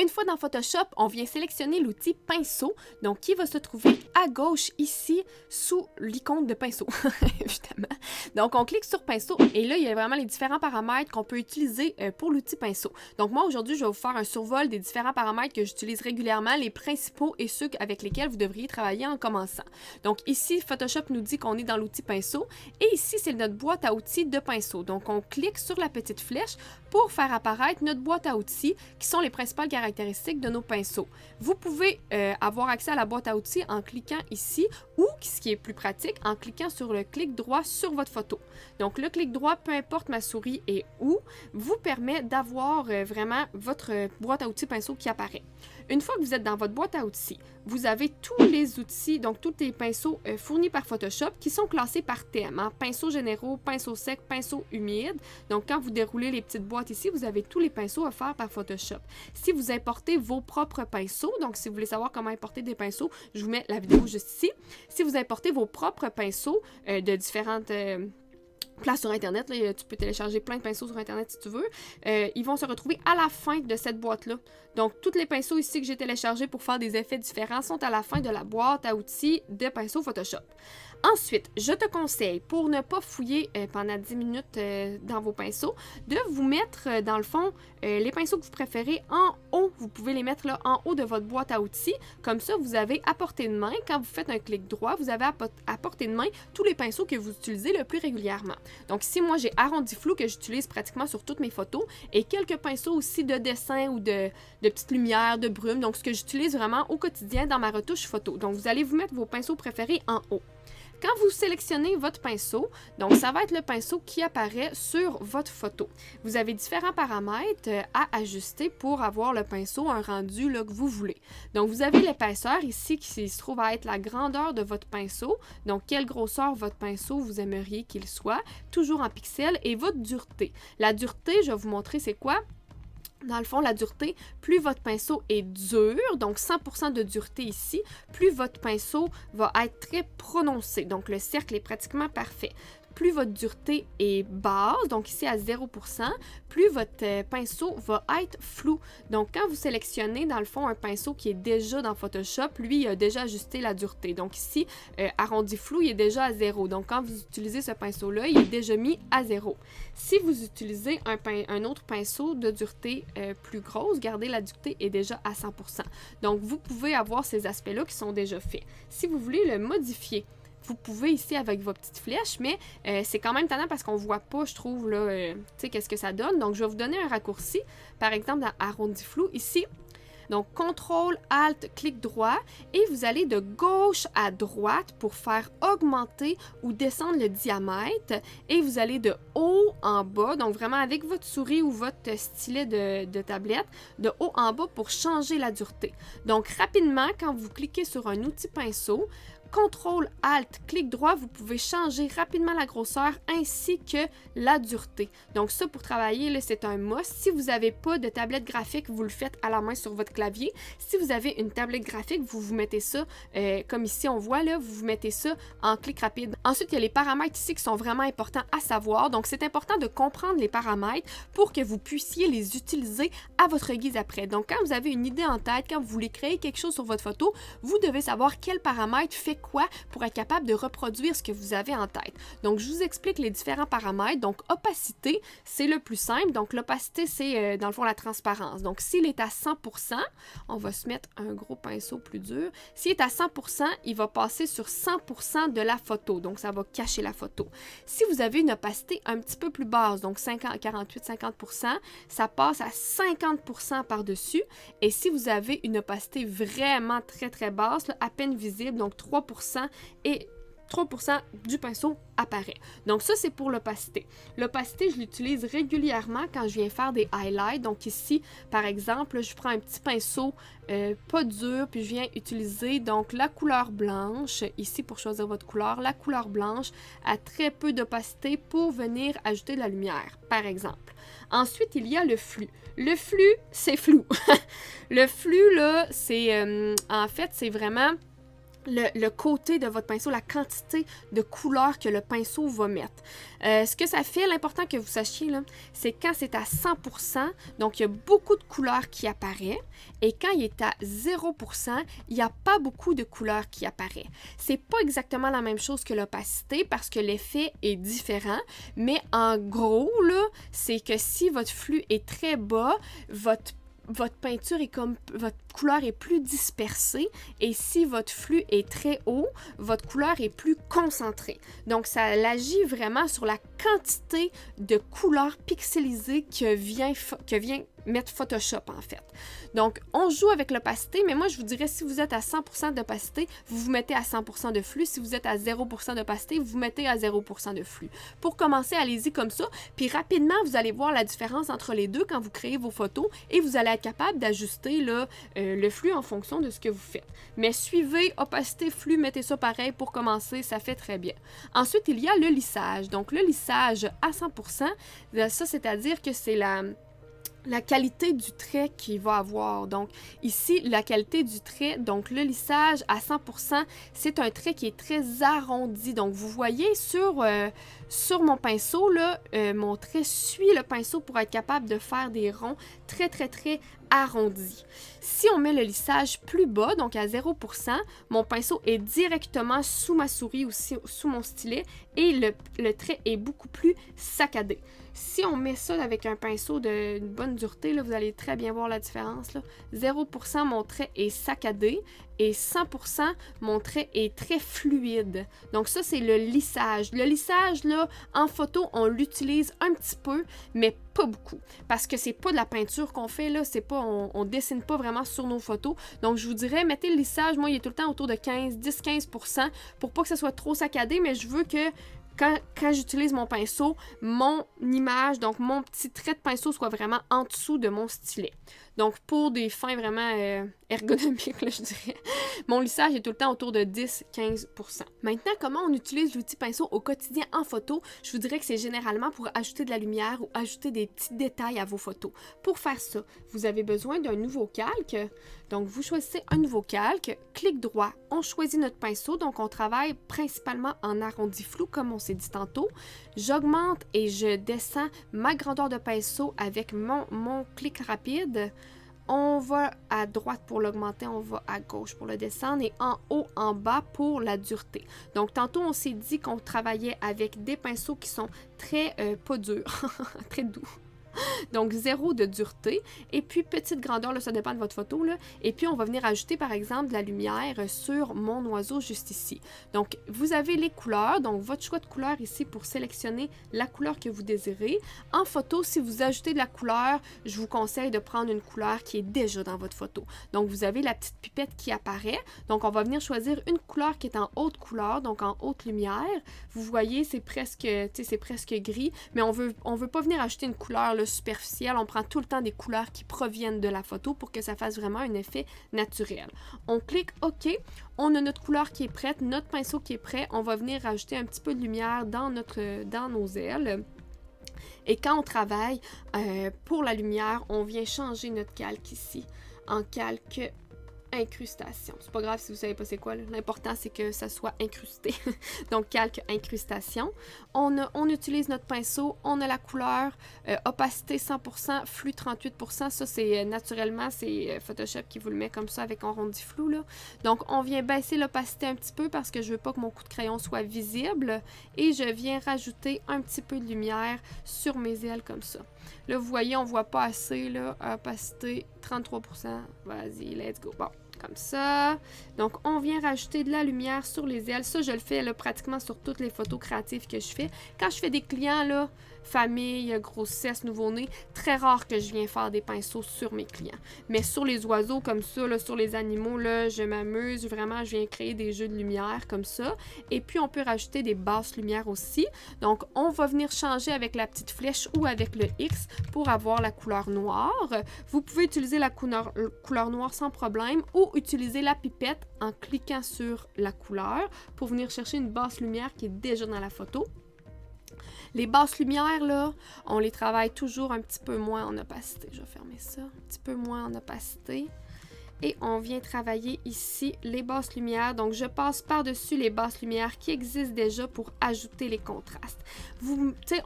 Une fois dans Photoshop, on vient sélectionner l'outil pinceau, donc qui va se trouver à gauche ici sous l'icône de pinceau, évidemment. Donc on clique sur pinceau et là il y a vraiment les différents paramètres qu'on peut utiliser pour l'outil pinceau. Donc moi aujourd'hui je vais vous faire un survol des différents paramètres que j'utilise régulièrement, les principaux et ceux avec lesquels vous devriez travailler en commençant. Donc ici Photoshop nous dit qu'on est dans l'outil pinceau et ici c'est notre boîte à outils de pinceau. Donc on clique sur la petite flèche pour faire apparaître notre boîte à outils qui sont les principales caractéristiques de nos pinceaux. Vous pouvez avoir accès à la boîte à outils en cliquant ici ou, ce qui est plus pratique, en cliquant sur le clic droit sur votre photo. Donc le clic droit, peu importe ma souris et où, vous permet d'avoir vraiment votre boîte à outils pinceau qui apparaît. Une fois que vous êtes dans votre boîte à outils, vous avez tous les outils, donc tous les pinceaux fournis par Photoshop qui sont classés par thème, hein? Pinceaux généraux, pinceaux secs, pinceaux humides. Donc quand vous déroulez les petites boîtes ici, vous avez tous les pinceaux offerts par Photoshop. Si vous importez vos propres pinceaux, donc si vous voulez savoir comment importer des pinceaux, je vous mets la vidéo juste ici. Si vous importez vos propres pinceaux de différentes place sur Internet, là, tu peux télécharger plein de pinceaux sur Internet si tu veux. Ils vont se retrouver à la fin de cette boîte-là. Donc, tous les pinceaux ici que j'ai téléchargés pour faire des effets différents sont à la fin de la boîte à outils de pinceaux Photoshop. Ensuite, je te conseille, pour ne pas fouiller pendant 10 minutes dans vos pinceaux, de vous mettre, dans le fond, les pinceaux que vous préférez en haut. Vous pouvez les mettre là en haut de votre boîte à outils. Comme ça, vous avez à portée de main, quand vous faites un clic droit, vous avez à portée de main tous les pinceaux que vous utilisez le plus régulièrement. Donc ici, moi, j'ai arrondi flou que j'utilise pratiquement sur toutes mes photos et quelques pinceaux aussi de dessin ou de petites lumières, de brume. Donc, ce que j'utilise vraiment au quotidien dans ma retouche photo. Donc, vous allez vous mettre vos pinceaux préférés en haut. Quand vous sélectionnez votre pinceau, donc ça va être le pinceau qui apparaît sur votre photo. Vous avez différents paramètres à ajuster pour avoir le pinceau, un rendu là, que vous voulez. Donc vous avez l'épaisseur ici qui se trouve à être la grandeur de votre pinceau, donc quelle grosseur votre pinceau vous aimeriez qu'il soit, toujours en pixels, et votre dureté. La dureté, je vais vous montrer c'est quoi. Dans le fond, la dureté, plus votre pinceau est dur, donc 100% de dureté ici, plus votre pinceau va être très prononcé. Donc, le cercle est pratiquement parfait. Plus votre dureté est basse, donc ici à 0%, plus votre pinceau va être flou. Donc, quand vous sélectionnez, dans le fond, un pinceau qui est déjà dans Photoshop, lui, il a déjà ajusté la dureté. Donc ici, arrondi flou, il est déjà à 0. Donc, quand vous utilisez ce pinceau-là, il est déjà mis à 0. Si vous utilisez un autre pinceau de dureté plus grosse, regardez, la dureté est déjà à 100%. Donc, vous pouvez avoir ces aspects-là qui sont déjà faits. Si vous voulez le modifier, vous pouvez ici avec vos petites flèches, mais c'est quand même tannant parce qu'on ne voit pas, je trouve, là, tu sais, qu'est-ce que ça donne. Donc, je vais vous donner un raccourci, par exemple, dans Arrondi flou, ici. Donc, CTRL, ALT, clic droit, et vous allez de gauche à droite pour faire augmenter ou descendre le diamètre, et vous allez de haut en bas, donc vraiment avec votre souris ou votre stylet de tablette, de haut en bas pour changer la dureté. Donc, rapidement, quand vous cliquez sur un outil pinceau, CTRL, ALT, clic droit, vous pouvez changer rapidement la grosseur ainsi que la dureté. Donc ça, pour travailler, c'est un must. Si vous n'avez pas de tablette graphique, vous le faites à la main sur votre clavier. Si vous avez une tablette graphique, vous mettez ça, comme ici on voit, là, vous mettez ça en clic rapide. Ensuite, il y a les paramètres ici qui sont vraiment importants à savoir. Donc c'est important de comprendre les paramètres pour que vous puissiez les utiliser à votre guise après. Donc quand vous avez une idée en tête, quand vous voulez créer quelque chose sur votre photo, vous devez savoir quel paramètre fait quoi pour être capable de reproduire ce que vous avez en tête. Donc, je vous explique les différents paramètres. Donc, opacité, c'est le plus simple. Donc, l'opacité, c'est dans le fond la transparence. Donc, s'il est à 100%, on va se mettre un gros pinceau plus dur. S'il est à 100%, il va passer sur 100% de la photo. Donc, ça va cacher la photo. Si vous avez une opacité un petit peu plus basse, donc 48-50%, ça passe à 50% par-dessus. Et si vous avez une opacité vraiment très, très basse, là, à peine visible, donc 3%, et 3% du pinceau apparaît. Donc ça, c'est pour l'opacité. L'opacité, je l'utilise régulièrement quand je viens faire des highlights. Donc ici, par exemple, je prends un petit pinceau pas dur, puis je viens utiliser donc la couleur blanche, ici pour choisir votre couleur, la couleur blanche à très peu d'opacité pour venir ajouter de la lumière, par exemple. Ensuite, il y a le flux. Le flux, c'est flou. Le flux, là, c'est en fait, c'est vraiment le côté de votre pinceau, la quantité de couleurs que le pinceau va mettre. Ce que ça fait, l'important que vous sachiez, c'est quand c'est à 100%, donc il y a beaucoup de couleurs qui apparaissent, et quand il est à 0%, il n'y a pas beaucoup de couleurs qui apparaissent. C'est pas exactement la même chose que l'opacité parce que l'effet est différent, mais en gros, là, c'est que si votre flux est très bas, votre peinture est comme, votre couleur est plus dispersée, et si votre flux est très haut, votre couleur est plus concentrée. Donc, ça agit vraiment sur la quantité de couleurs pixelisées que vient mettre Photoshop, en fait. Donc, on joue avec l'opacité, mais moi, je vous dirais, si vous êtes à 100% d'opacité, vous vous mettez à 100% de flux. Si vous êtes à 0% d'opacité, vous vous mettez à 0% de flux. Pour commencer, allez-y comme ça, puis rapidement, vous allez voir la différence entre les deux quand vous créez vos photos, et vous allez être capable d'ajuster le flux en fonction de ce que vous faites. Mais suivez opacité, flux, mettez ça pareil pour commencer, ça fait très bien. Ensuite, il y a le lissage. Donc, le lissage à 100%, ça, c'est-à-dire que c'est la qualité du trait qu'il va avoir. Donc, ici, la qualité du trait, donc le lissage à 100%, c'est un trait qui est très arrondi. Donc, vous voyez sur mon pinceau, là, mon trait suit le pinceau pour être capable de faire des ronds très, très, très arrondis. Si on met le lissage plus bas, donc à 0%, mon pinceau est directement sous ma souris ou sous mon stylet, et le trait est beaucoup plus saccadé. Si on met ça avec un pinceau d'une bonne dureté, là, vous allez très bien voir la différence. Là. 0%, mon trait est saccadé, et 100%, mon trait est très fluide. Donc ça, c'est le lissage. Le lissage, là, en photo, on l'utilise un petit peu, mais pas beaucoup. Parce que c'est pas de la peinture qu'on fait, là. C'est pas, on dessine pas vraiment sur nos photos. Donc, je vous dirais, mettez le lissage. Moi, il est tout le temps autour de 10-15% pour pas que ça soit trop saccadé, mais je veux que quand j'utilise mon pinceau, mon image, donc mon petit trait de pinceau soit vraiment en dessous de mon stylet. Donc, pour des fins vraiment ergonomiques, là, je dirais, mon lissage est tout le temps autour de 10-15%. Maintenant, comment on utilise l'outil pinceau au quotidien en photo? Je vous dirais que c'est généralement pour ajouter de la lumière ou ajouter des petits détails à vos photos. Pour faire ça, vous avez besoin d'un nouveau calque. Donc, vous choisissez un nouveau calque, clic droit, on choisit notre pinceau, donc on travaille principalement en arrondi flou, comme on s'est dit tantôt. J'augmente et je descends ma grandeur de pinceau avec mon clic rapide. On va à droite pour l'augmenter, on va à gauche pour le descendre, et en haut, en bas pour la dureté. Donc, tantôt, on s'est dit qu'on travaillait avec des pinceaux qui sont très, pas durs, très doux. Donc, 0 de dureté. Et puis, petite grandeur, là, ça dépend de votre photo. Là. Et puis, on va venir ajouter, par exemple, de la lumière sur mon oiseau juste ici. Donc, vous avez les couleurs. Donc, votre choix de couleur ici pour sélectionner la couleur que vous désirez. En photo, si vous ajoutez de la couleur, je vous conseille de prendre une couleur qui est déjà dans votre photo. Donc, vous avez la petite pipette qui apparaît. Donc, on va venir choisir une couleur qui est en haute couleur, donc en haute lumière. Vous voyez, c'est presque gris, mais on veut pas venir ajouter une couleur là, superficielle. On prend tout le temps des couleurs qui proviennent de la photo pour que ça fasse vraiment un effet naturel. On clique OK. On a notre couleur qui est prête, notre pinceau qui est prêt. On va venir rajouter un petit peu de lumière dans nos ailes. Et quand on travaille pour la lumière, on vient changer notre calque ici en calque incrustation. C'est pas grave si vous savez pas c'est quoi. L'important, c'est que ça soit incrusté. Donc, calque incrustation. On utilise notre pinceau. On a la couleur. Opacité 100%, flux 38%. Ça, c'est naturellement, c'est Photoshop qui vous le met comme ça avec un rondi flou. Là. Donc, on vient baisser l'opacité un petit peu parce que je veux pas que mon coup de crayon soit visible. Et je viens rajouter un petit peu de lumière sur mes ailes comme ça. Là, vous voyez, on voit pas assez. Là, opacité 33%. Vas-y, let's go. Bon. Comme ça. Donc, on vient rajouter de la lumière sur les ailes. Ça, je le fais là, pratiquement sur toutes les photos créatives que je fais. Quand je fais des clients, là, famille, grossesse, nouveau-né, très rare que je viens faire des pinceaux sur mes clients. Mais sur les oiseaux comme ça, là, sur les animaux, là, je m'amuse. Vraiment, je viens créer des jeux de lumière comme ça. Et puis, on peut rajouter des basses lumières aussi. Donc, on va venir changer avec la petite flèche ou avec le X pour avoir la couleur noire. Vous pouvez utiliser la couleur noire sans problème ou utiliser la pipette en cliquant sur la couleur pour venir chercher une basse lumière qui est déjà dans la photo. Les basses lumières, là, on les travaille toujours un petit peu moins en opacité. Je vais fermer ça. Un petit peu moins en opacité. Et on vient travailler ici les basses lumières. Donc, je passe par-dessus les basses lumières qui existent déjà pour ajouter les contrastes.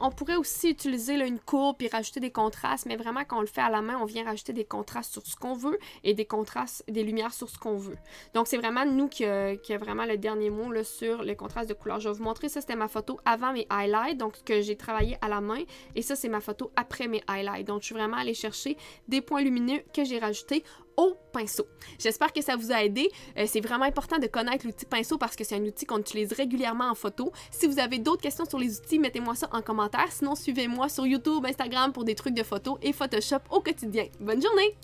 On pourrait aussi utiliser là, une courbe et rajouter des contrastes, mais vraiment, quand on le fait à la main, on vient rajouter des contrastes sur ce qu'on veut et des contrastes, des lumières sur ce qu'on veut. Donc, c'est vraiment nous qui a vraiment le dernier mot là, sur le contraste de couleur. Je vais vous montrer, ça, c'était ma photo avant mes highlights, donc que j'ai travaillé à la main. Et ça, c'est ma photo après mes highlights. Donc, je suis vraiment allée chercher des points lumineux que j'ai rajoutés au pinceau. J'espère que ça vous a aidé. C'est vraiment important de connaître l'outil pinceau parce que c'est un outil qu'on utilise régulièrement en photo. Si vous avez d'autres questions sur les outils, mettez-moi ça en commentaire. Sinon, suivez-moi sur YouTube, Instagram pour des trucs de photos et Photoshop au quotidien. Bonne journée!